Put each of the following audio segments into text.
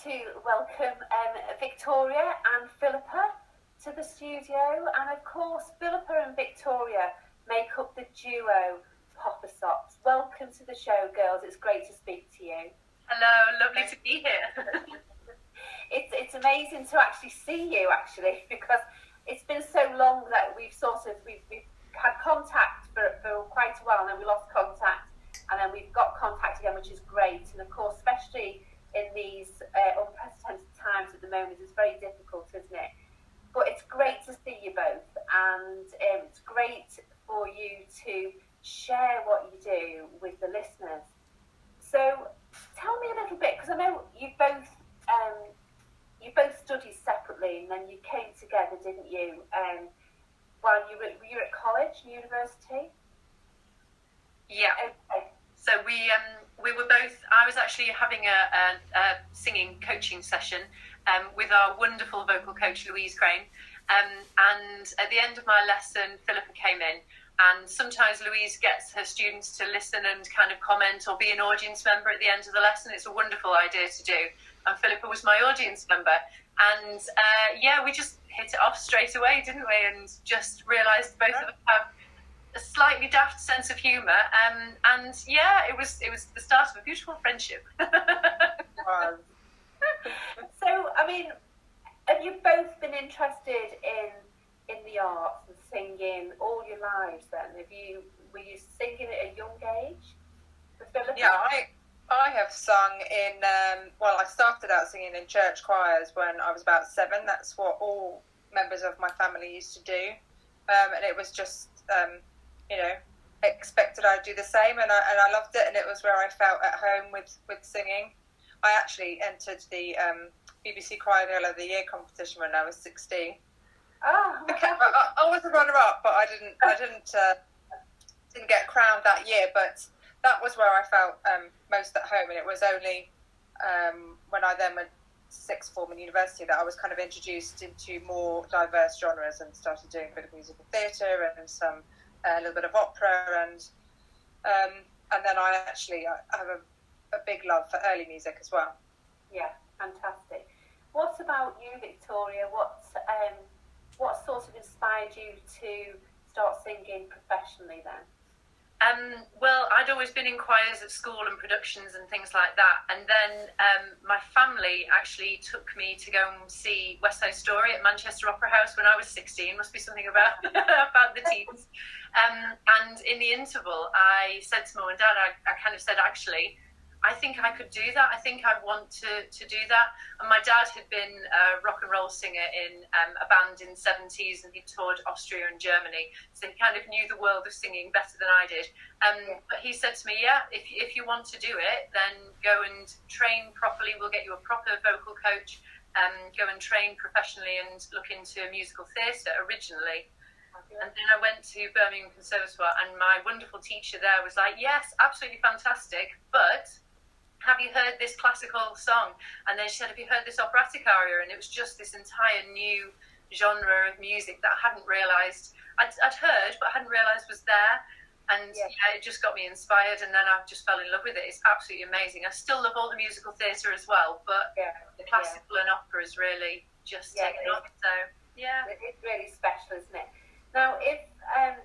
to welcome Victoria and Philippa to the studio, and of course Philippa and Victoria make up the duo Poperasops. Welcome to the show, girls. It's great to speak to you. Hello, lovely to be here. It's amazing to actually see you, because it's been so long that we've had contact for quite a while, and then we lost contact, and then we've got contact again, which is great. And of course, especially in these unprecedented times at the moment, it's very difficult, isn't it? But it's great to see you both, and it's great for you to share what you do with the listeners. So tell me a little bit, because I know you both studied separately, and then you came together, didn't you? While you were at college, university. Yeah. Okay. So we were both. I was actually having a singing coaching session with our wonderful vocal coach Louise Crane, and at the end of my lesson, Philippa came in. And sometimes Louise gets her students to listen and kind of comment or be an audience member at the end of the lesson. It's a wonderful idea to do. And Philippa was my audience member. And we just hit it off straight away, didn't we? And just realised both of us have a slightly daft sense of humour. It was the start of a beautiful friendship. So, I mean, have you both been interested in the arts and singing all your lives then? Were you singing at a young age? Yeah, I have sung in, I started out singing in church choirs when I was about 7. That's what all members of my family used to do. And it was just, expected I'd do the same, and I loved it, and it was where I felt at home with singing. I actually entered the BBC Choir Girl of the Year competition when I was 16. Oh, I was a runner-up, but I didn't get crowned that year. But that was where I felt most at home, and it was only when I then went to sixth form in university that I was kind of introduced into more diverse genres and started doing a bit of musical theatre and a little bit of opera, and then I have a big love for early music as well. Yeah, fantastic. What about you, Victoria? What sort of inspired you to start singing professionally then? Well, I'd always been in choirs at school and productions and things like that. And then my family actually took me to go and see West Side Story at Manchester Opera House when I was 16. Must be something about the teens. And in the interval, I said to Mum and Dad, I kind of said, actually, I think I could do that. I think I want to do that. And my dad had been a rock and roll singer in a band in the 70s, and he toured Austria and Germany. So he kind of knew the world of singing better than I did. But he said to me, if you want to do it, then go and train properly. We'll get you a proper vocal coach. Go and train professionally and look into musical theatre originally. And then I went to Birmingham Conservatoire, and my wonderful teacher there was like, yes, absolutely fantastic, but have you heard this classical song? And then she said, have you heard this operatic aria? And it was just this entire new genre of music that I hadn't realised. I'd heard, but I hadn't realised was there. And it just got me inspired, and then I just fell in love with it. It's absolutely amazing. I still love all the musical theatre as well, but the classical and opera is really just taken off. So, it's really special, isn't it? Now, if I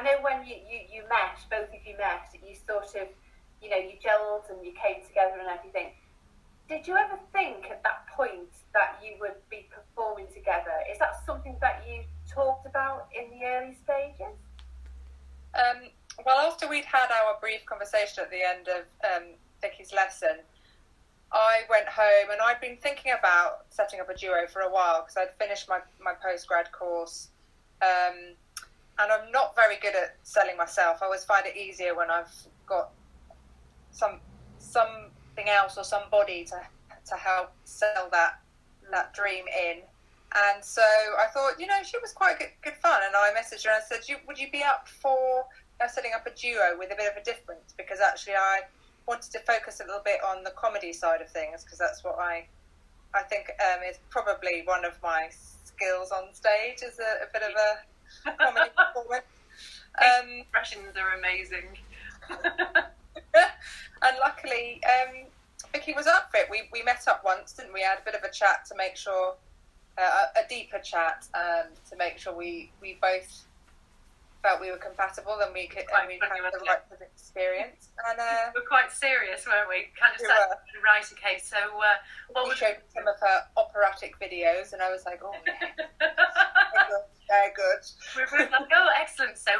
know when you met, both of you met, you sort of, you gelled and you came together and everything. Did you ever think at that point that you would be performing together? Is that something that you talked about in the early stages? Well, after we'd had our brief conversation at the end of Vicky's lesson, I went home and I'd been thinking about setting up a duo for a while because I'd finished my postgrad course. And I'm not very good at selling myself. I always find it easier when I've got something else or somebody to help sell that dream in. And so I thought, she was quite good fun. And I messaged her and I said, would you be up for setting up a duo with a bit of a difference? Because actually I wanted to focus a little bit on the comedy side of things, because that's what I think is probably one of my skills on stage, is a bit of a comedy performance. Expressions are amazing. And luckily, Vicky was up for it. We met up once, didn't we? Had a bit of a chat to make sure, a deeper chat, to make sure we both felt we were compatible and we had the right experience. And we were quite serious, weren't we? Kind of said, right, okay, so what we showed some of her operatic videos, and I was like, oh, yeah. Very good. We're both like, oh, excellent. So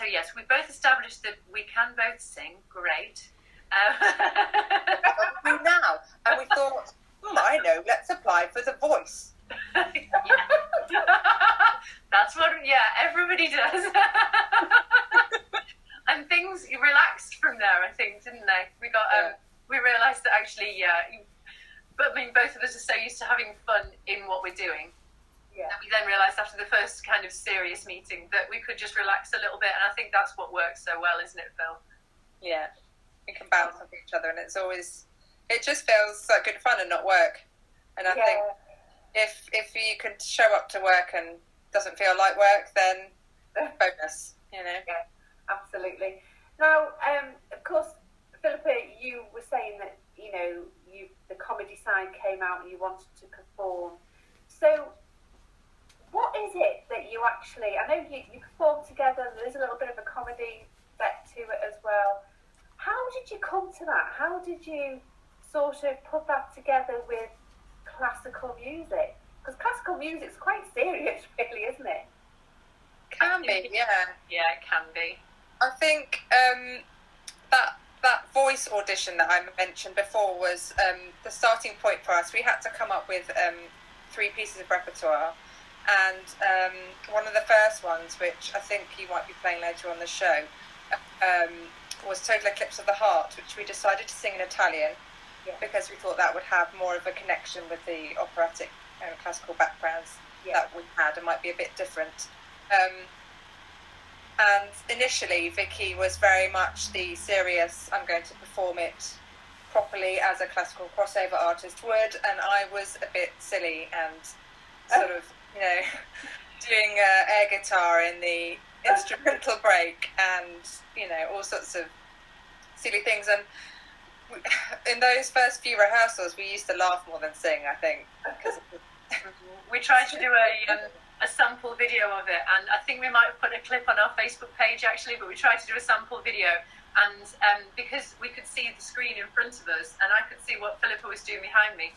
yes, we both established that we can both sing. Great. What do we do now? And we thought, I know, let's apply for the voice. That's what, everybody does. And things relaxed from there, I think, didn't they? We got, we realised that actually, but I mean, both of us are so used to having fun in what we're doing. Yeah. And we then realised after the first kind of serious meeting that we could just relax a little bit, and I think that's what works so well, isn't it, Phil? Yeah, we can bounce off each other, and it just feels like good fun and not work. And I think if you can show up to work and doesn't feel like work, then bonus, you know. Yeah, absolutely. Now, of course, Philippa, you were saying that, you know, the comedy side came out and you wanted to perform. So what is it that you actually, I know you perform together, there's a little bit of a comedy bet to it as well. How did you come to that? How did you sort of put that together with classical music? Because classical music's quite serious, really, isn't it? Can be, yeah. Yeah, it can be. I think that voice audition that I mentioned before was the starting point for us. We had to come up with 3 pieces of repertoire, and one of the first ones, which I think you might be playing later on the show, was Total Eclipse of the Heart, which we decided to sing in Italian because we thought that would have more of a connection with the operatic and classical backgrounds that we had and might be a bit different. And initially, Vicky was very much the serious, I'm going to perform it properly as a classical crossover artist would, and I was a bit silly and sort of, you know, doing air guitar in the instrumental break and, you know, all sorts of silly things. And in those first few rehearsals, we used to laugh more than sing, I think. We tried to do a sample video of it, and I think we might have put a clip on our Facebook page actually, but we tried to do a sample video, and because we could see the screen in front of us and I could see what Philippa was doing behind me,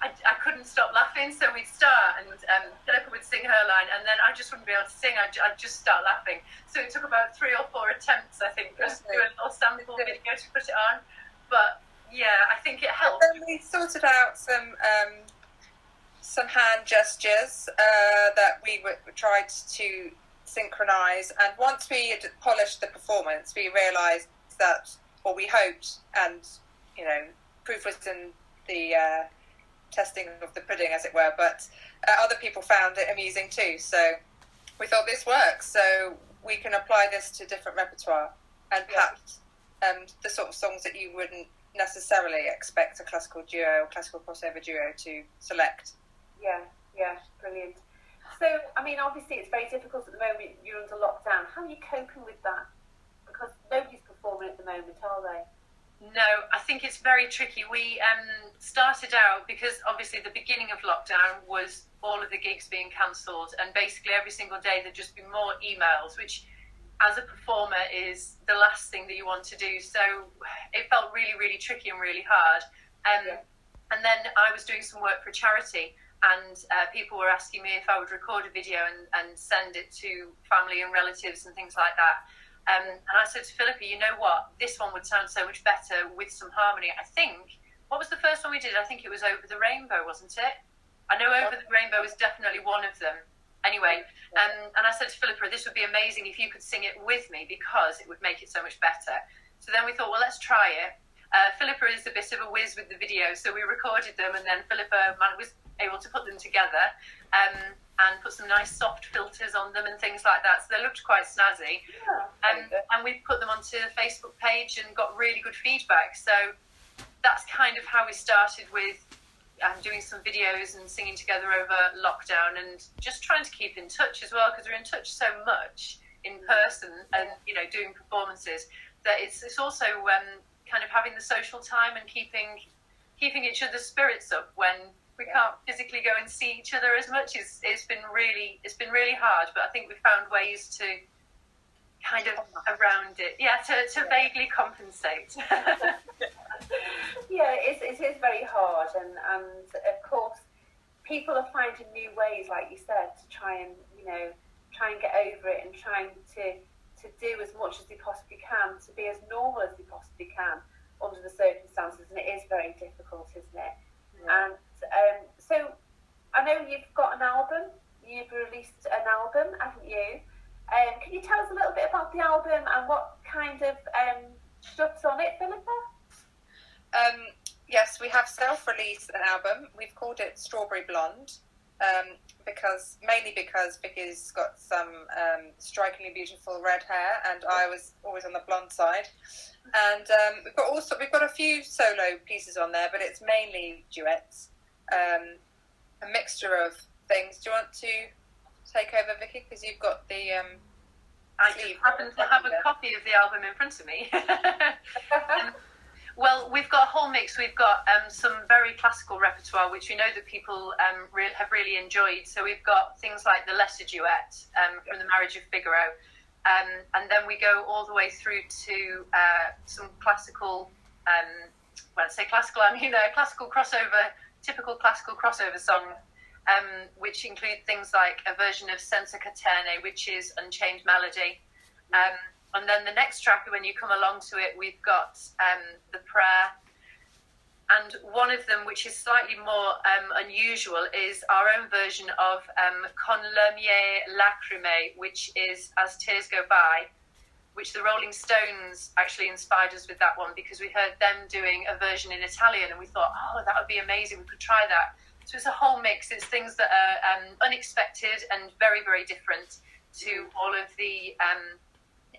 I couldn't stop laughing. So we'd start and Philippa would sing her line, and then I just wouldn't be able to sing. I'd just start laughing. So it took about 3 or 4 attempts, I think, for us to do a little sample video to put it on. But yeah, I think it helped. And then we sorted out some hand gestures that we tried to synchronise, and once we had polished the performance, we realised that, or we hoped, and, you know, proof was in the testing of the pudding, as it were, but other people found it amusing too, so we thought this works, so we can apply this to different repertoire, and perhaps the sort of songs that you wouldn't necessarily expect a classical duo, classical crossover duo to select. Yeah, brilliant. So, I mean, obviously it's very difficult at the moment, you're under lockdown. How are you coping with that? Because nobody's performing at the moment, are they? No, I think it's very tricky. We started out, because obviously the beginning of lockdown was all of the gigs being cancelled, and basically every single day there'd just be more emails, which as a performer is the last thing that you want to do. So it felt really, really tricky and really hard. And then I was doing some work for a charity, and people were asking me if I would record a video and send it to family and relatives and things like that. And I said to Philippa, you know what, this one would sound so much better with some harmony. I think, what was the first one we did? I think it was Over the Rainbow, wasn't it? I know Over the Rainbow was definitely one of them. Anyway, and I said to Philippa, this would be amazing if you could sing it with me, because it would make it so much better. So then we thought, well, let's try it. Philippa is a bit of a whiz with the video, so we recorded them, and then Philippa was able to put them together and put some nice soft filters on them and things like that, so they looked quite snazzy. And we put them onto the Facebook page and got really good feedback, so that's kind of how we started with doing some videos and singing together over lockdown, and just trying to keep in touch as well, because we're in touch so much in person and, you know, doing performances, that it's also kind of having the social time and keeping keeping each other's spirits up when we can't physically go and see each other as much. It's been really hard, but I think we've found ways to kind of around it, to vaguely compensate. Yeah, it is very hard, and of course people are finding new ways, like you said, to try and get over it, and trying to do as much as they possibly can, to be as normal as they possibly can under the circumstances, and it is very difficult, isn't it? Yeah. And so I know you've got an album, you've released an album, haven't you? Can you tell us a little bit about the album and what kind of stuff's on it, Philippa? Yes, we have self-released an album. We've called it Strawberry Blonde, mainly because Vicky's got some strikingly beautiful red hair, and I was always on the blonde side. And we've got a few solo pieces on there, but it's mainly duets, a mixture of things. Do you want to take over, Vicky, because you've got the I just happen to have a copy of the album in front of me. Well, we've got a whole mix. We've got some very classical repertoire, which we know that people have really enjoyed. So we've got things like the Letter Duet from The Marriage of Figaro. And then we go all the way through to some classical, when I say classical, I mean classical crossover, typical classical crossover songs, which include things like a version of Senza Catene, which is Unchained Melody. And then the next track, when you come along to it, we've got The Prayer. And one of them, which is slightly more unusual, is our own version of Con le mie lacrime, which is As Tears Go By, which the Rolling Stones actually inspired us with that one, because we heard them doing a version in Italian, and we thought, oh, that would be amazing, we could try that. So it's a whole mix. It's things that are unexpected and very, very different to all of the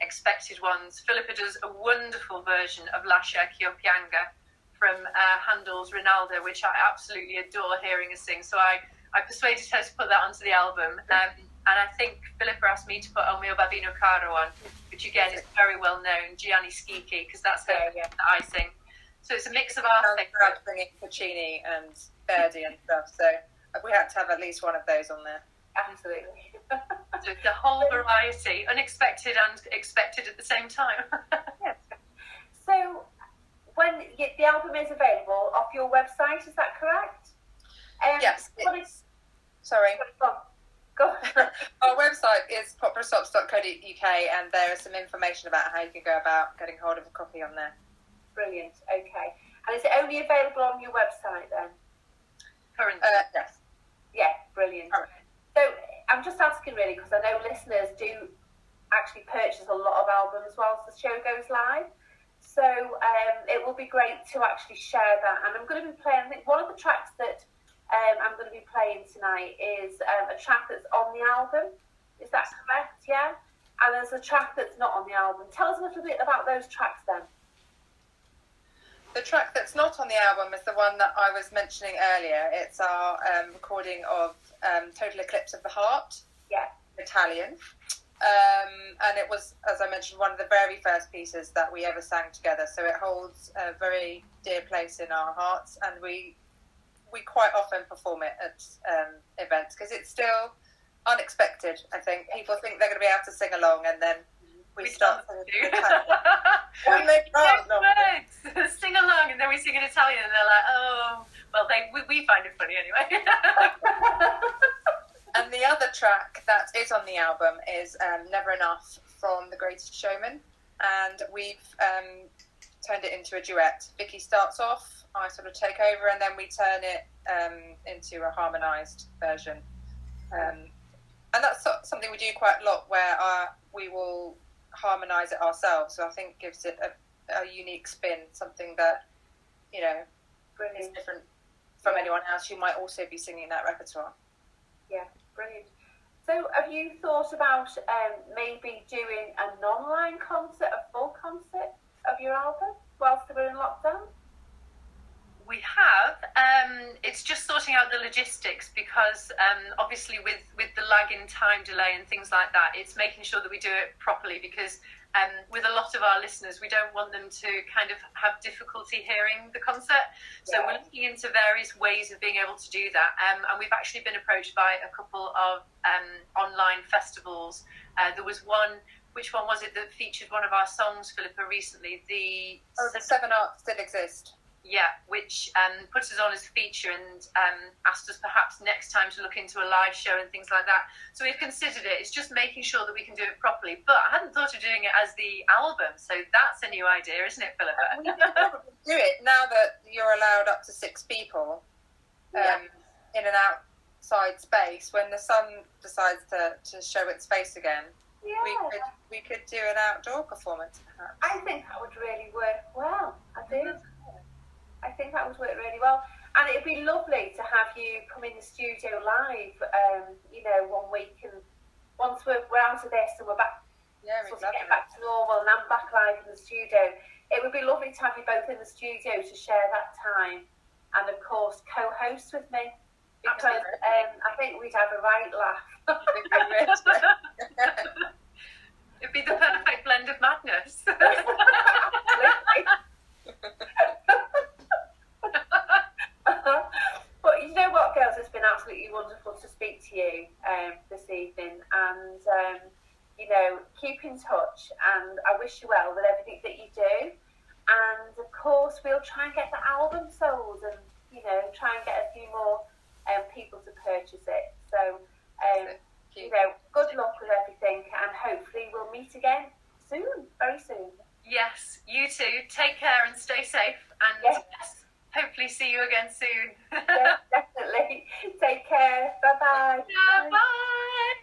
expected ones. Philippa does a wonderful version of Lascia ch'io pianga from Handel's Rinaldo, which I absolutely adore hearing her sing. So I persuaded her to put that onto the album. And I think Philippa asked me to put O Mio Babino Caro on, which again is very well known, Gianni Schicchi, because that's her that I sing. So it's a mix of our things. I had to bring in Puccini and Verdi and stuff, so we had to have at least one of those on there. Absolutely. So the whole variety, unexpected and expected at the same time. Yes. So when the album is available off your website, is that correct? Yes. Sorry. Go on. Our website is poperasops.co.uk, and there is some information about how you can go about getting hold of a copy on there. Brilliant. Okay. And is it only available on your website then? Currently. Yes. Yeah. Brilliant. Currently. So I'm just asking really because I know listeners do actually purchase a lot of albums whilst the show goes live. So it will be great to actually share that. And I'm going to be playing, I think one of the tracks that I'm going to be playing tonight is a track that's on the album. Is that correct? Yeah? And there's a track that's not on the album. Tell us a little bit about those tracks then. The track that's not on the album is the one that I was mentioning earlier. It's our recording of Total Eclipse of the Heart, Italian. And it was, as I mentioned, one of the very first pieces that we ever sang together. So it holds a very dear place in our hearts, and we quite often perform it at events because it's still unexpected. I think people think they're going to be able to sing along, and then we start singing. Sing along, and then we sing in Italian, and they're like, oh, well, we find it funny anyway. And the other track that is on the album is Never Enough from The Greatest Showman, and we've turned it into a duet. Vicky starts off, I sort of take over, and then we turn it into a harmonised version. And that's something we do quite a lot, where we will harmonise it ourselves. So I think gives it a unique spin, something that, is different from anyone else who might also be singing that repertoire. Yeah, brilliant. So have you thought about maybe doing a non-line concert, a full concert of your album whilst we're in lockdown? We have. It's just sorting out the logistics because obviously with the lag in time delay and things like that, it's making sure that we do it properly because with a lot of our listeners, we don't want them to kind of have difficulty hearing the concert. So we're looking into various ways of being able to do that. And we've actually been approached by a couple of online festivals. There was one, which one was it that featured one of our songs, Philippa, recently? The Seven Arts Still Exist. Yeah, which put us on as feature and asked us perhaps next time to look into a live show and things like that. So we've considered it. It's just making sure that we can do it properly. But I hadn't thought of doing it as the album. So that's a new idea, isn't it, Philippa? We can probably do it now that you're allowed up to 6 people in an outside space. When the sun decides to show its face again, we could do an outdoor performance, perhaps. I think that would really work well. I think that would work really well. And it'd be lovely to have you come in the studio live, 1 week. And once we're out of this and we're back, getting back to normal and I'm back live in the studio, it would be lovely to have you both in the studio to share that time. And of course, co-host with me. Because I think we'd have a right laugh. It'd be the perfect blend of madness. But you know what, girls, it's been absolutely wonderful to speak to you this evening, and keep in touch, and I wish you well with everything that you do, and of course we'll try and get the album sold and try and get a few more people to purchase it. So good luck with everything, and hopefully we'll meet again soon, very soon. Yes, you too. Take care and stay safe, and yes, hopefully see you again soon. Yes, definitely. Take care. Bye-bye. Yeah, bye.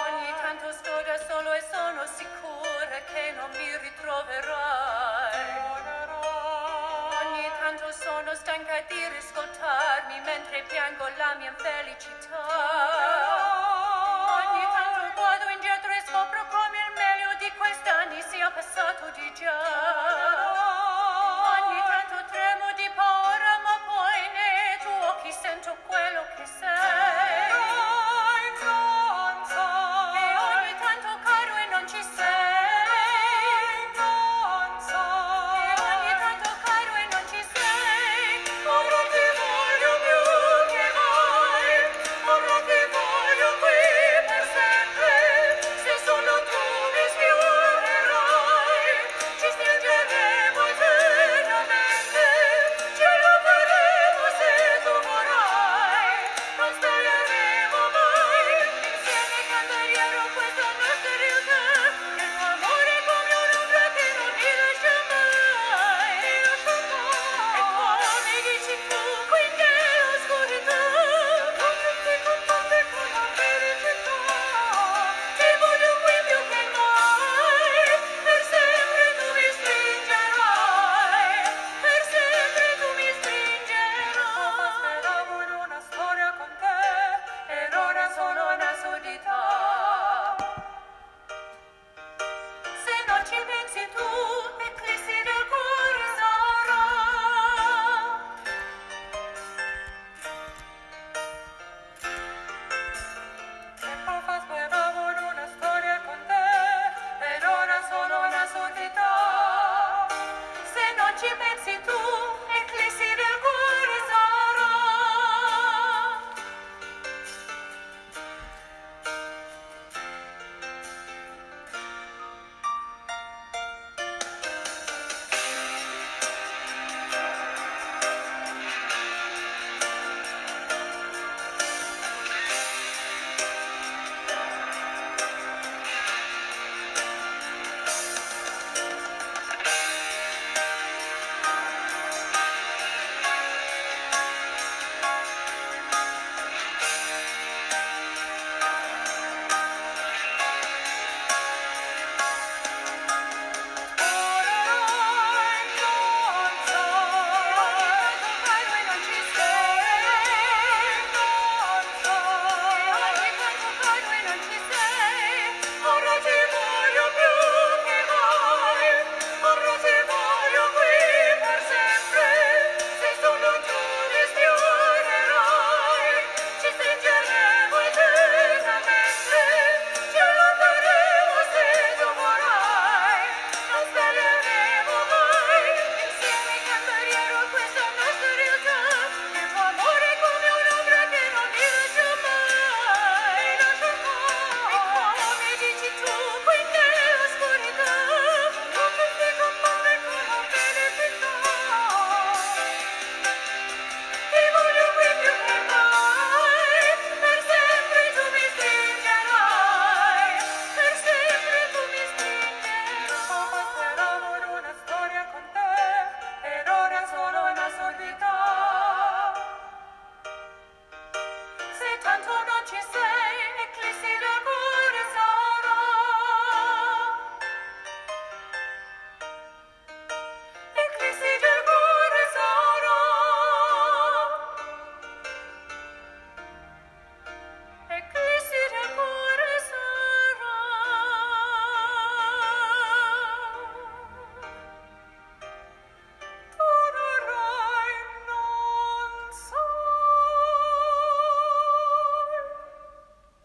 Ogni tanto sto da solo e sono sicura che non mi ritroverai. Ogni tanto sono stanca di riscoltarmi mentre piango la mia infelicità. Ogni tanto guardo indietro e scopro come il meglio di quest'anni sia passato di già. Ogni tanto tremo di paura, ma poi nei tuoi occhi sento quello che sei. E ogni tanto caro e non ci sei. E ogni tanto caro e non ci sei. Ora ti voglio più che mai.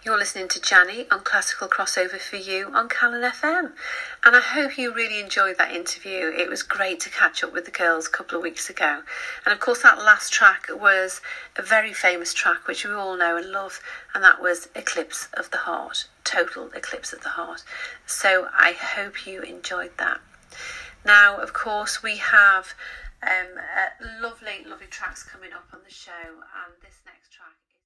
You're listening to Jannie on Classical Crossover for You on Calon FM. And I hope you really enjoyed that interview. It was great to catch up with the girls a couple of weeks ago. And of course that last track was a very famous track which we all know and love, and that was Eclipse of the Heart. Total Eclipse of the Heart. So I hope you enjoyed that. Now, of course, we have lovely tracks coming up on the show, and this next track